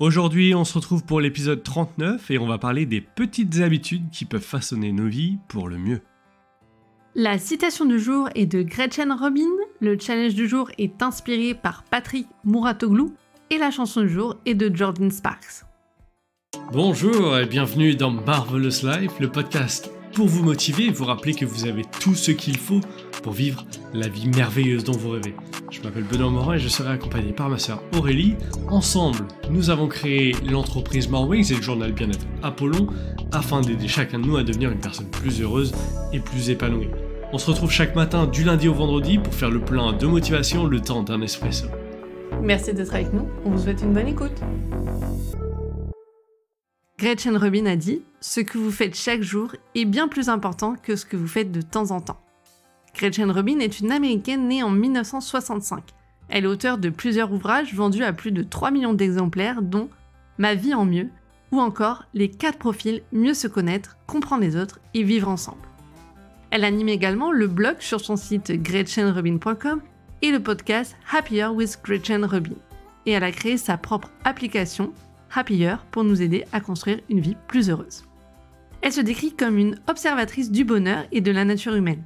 Aujourd'hui, on se retrouve pour l'épisode 39 et on va parler des petites habitudes qui peuvent façonner nos vies pour le mieux. La citation du jour est de Gretchen Rubin, le challenge du jour est inspiré par Patrick Mouratoglou et la chanson du jour est de Jordin Sparks. Bonjour et bienvenue dans Marvelous Life, le podcast pour vous motiver et vous rappeler que vous avez tout ce qu'il faut pour vivre la vie merveilleuse dont vous rêvez. Je m'appelle Benoît Morin et je serai accompagné par ma sœur Aurélie. Ensemble, nous avons créé l'entreprise Morwings et le journal Bien-être Apollon afin d'aider chacun de nous à devenir une personne plus heureuse et plus épanouie. On se retrouve chaque matin du lundi au vendredi pour faire le plein de motivation le temps d'un espresso. Merci d'être avec nous, on vous souhaite une bonne écoute. Gretchen Rubin a dit « Ce que vous faites chaque jour est bien plus important que ce que vous faites de temps en temps ». Gretchen Rubin est une Américaine née en 1965. Elle est auteure de plusieurs ouvrages vendus à plus de 3 millions d'exemplaires, dont « Ma vie en mieux » ou encore « Les 4 profils, mieux se connaître, comprendre les autres et vivre ensemble ». Elle anime également le blog sur son site gretchenrubin.com et le podcast Happier with Gretchen Rubin. Et elle a créé sa propre application Happier pour nous aider à construire une vie plus heureuse. Elle se décrit comme une observatrice du bonheur et de la nature humaine.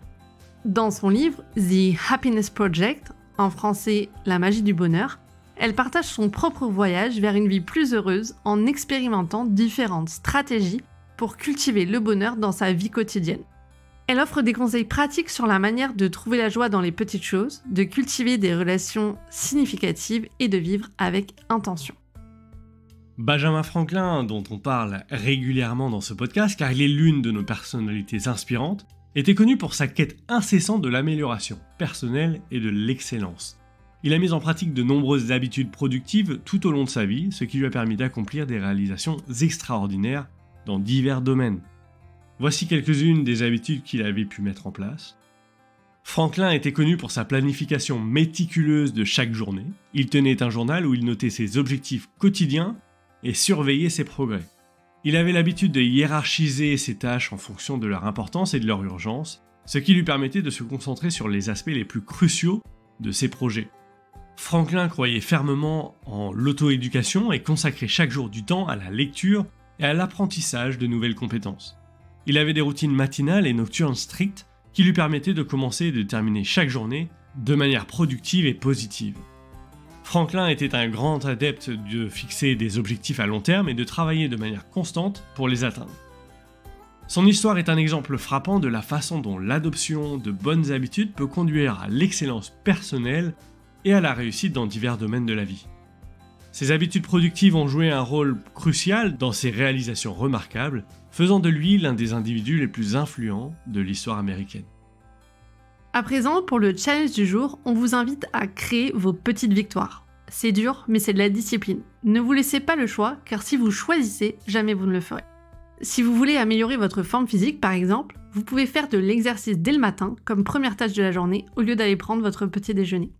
Dans son livre The Happiness Project, en français La magie du bonheur, elle partage son propre voyage vers une vie plus heureuse en expérimentant différentes stratégies pour cultiver le bonheur dans sa vie quotidienne. Elle offre des conseils pratiques sur la manière de trouver la joie dans les petites choses, de cultiver des relations significatives et de vivre avec intention. Benjamin Franklin, dont on parle régulièrement dans ce podcast car il est l'une de nos personnalités inspirantes, était connu pour sa quête incessante de l'amélioration personnelle et de l'excellence. Il a mis en pratique de nombreuses habitudes productives tout au long de sa vie, ce qui lui a permis d'accomplir des réalisations extraordinaires dans divers domaines. Voici quelques-unes des habitudes qu'il avait pu mettre en place. Franklin était connu pour sa planification méticuleuse de chaque journée. Il tenait un journal où il notait ses objectifs quotidiens et surveillait ses progrès. Il avait l'habitude de hiérarchiser ses tâches en fonction de leur importance et de leur urgence, ce qui lui permettait de se concentrer sur les aspects les plus cruciaux de ses projets. Franklin croyait fermement en l'auto-éducation et consacrait chaque jour du temps à la lecture et à l'apprentissage de nouvelles compétences. Il avait des routines matinales et nocturnes strictes qui lui permettaient de commencer et de terminer chaque journée de manière productive et positive. Franklin était un grand adepte de fixer des objectifs à long terme et de travailler de manière constante pour les atteindre. Son histoire est un exemple frappant de la façon dont l'adoption de bonnes habitudes peut conduire à l'excellence personnelle et à la réussite dans divers domaines de la vie. Ces habitudes productives ont joué un rôle crucial dans ses réalisations remarquables, faisant de lui l'un des individus les plus influents de l'histoire américaine. À présent, pour le challenge du jour, on vous invite à créer vos petites victoires. C'est dur, mais c'est de la discipline. Ne vous laissez pas le choix, car si vous choisissez, jamais vous ne le ferez. Si vous voulez améliorer votre forme physique, par exemple, vous pouvez faire de l'exercice dès le matin, comme première tâche de la journée, au lieu d'aller prendre votre petit déjeuner.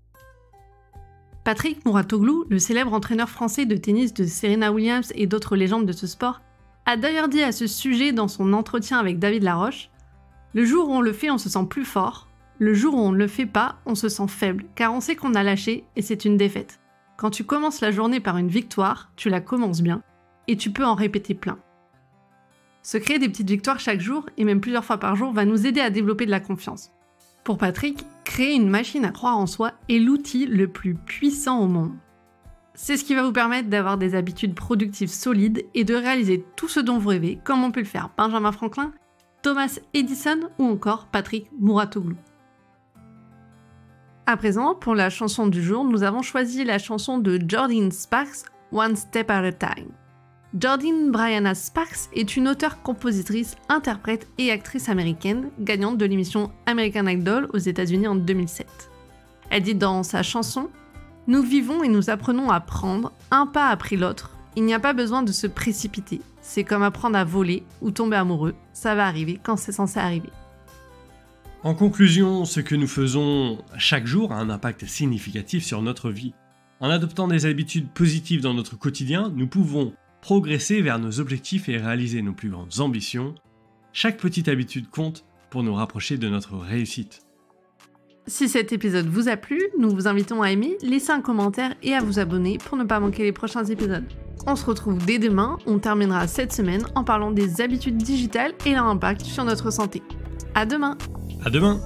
Patrick Mouratoglou, le célèbre entraîneur français de tennis de Serena Williams et d'autres légendes de ce sport, a d'ailleurs dit à ce sujet dans son entretien avec David Laroche « Le jour où on le fait, on se sent plus fort. Le jour où on ne le fait pas, on se sent faible, car on sait qu'on a lâché et c'est une défaite. Quand tu commences la journée par une victoire, tu la commences bien, et tu peux en répéter plein. » Se créer des petites victoires chaque jour, et même plusieurs fois par jour, va nous aider à développer de la confiance. Pour Patrick, créer une machine à croire en soi est l'outil le plus puissant au monde. C'est ce qui va vous permettre d'avoir des habitudes productives solides et de réaliser tout ce dont vous rêvez, comme on peut le faire Benjamin Franklin, Thomas Edison ou encore Patrick Mouratoglou. À présent, pour la chanson du jour, nous avons choisi la chanson de Jordin Sparks, One Step at a Time. Jordin Brianna Sparks est une auteure-compositrice, interprète et actrice américaine, gagnante de l'émission American Idol aux États-Unis en 2007. Elle dit dans sa chanson « Nous vivons et nous apprenons à prendre, un pas après l'autre. Il n'y a pas besoin de se précipiter. C'est comme apprendre à voler ou tomber amoureux. Ça va arriver quand c'est censé arriver. » En conclusion, ce que nous faisons chaque jour a un impact significatif sur notre vie. En adoptant des habitudes positives dans notre quotidien, nous pouvons progresser vers nos objectifs et réaliser nos plus grandes ambitions. Chaque petite habitude compte pour nous rapprocher de notre réussite. Si cet épisode vous a plu, nous vous invitons à aimer, laisser un commentaire et à vous abonner pour ne pas manquer les prochains épisodes. On se retrouve dès demain, on terminera cette semaine en parlant des habitudes digitales et leur impact sur notre santé. À demain! À demain!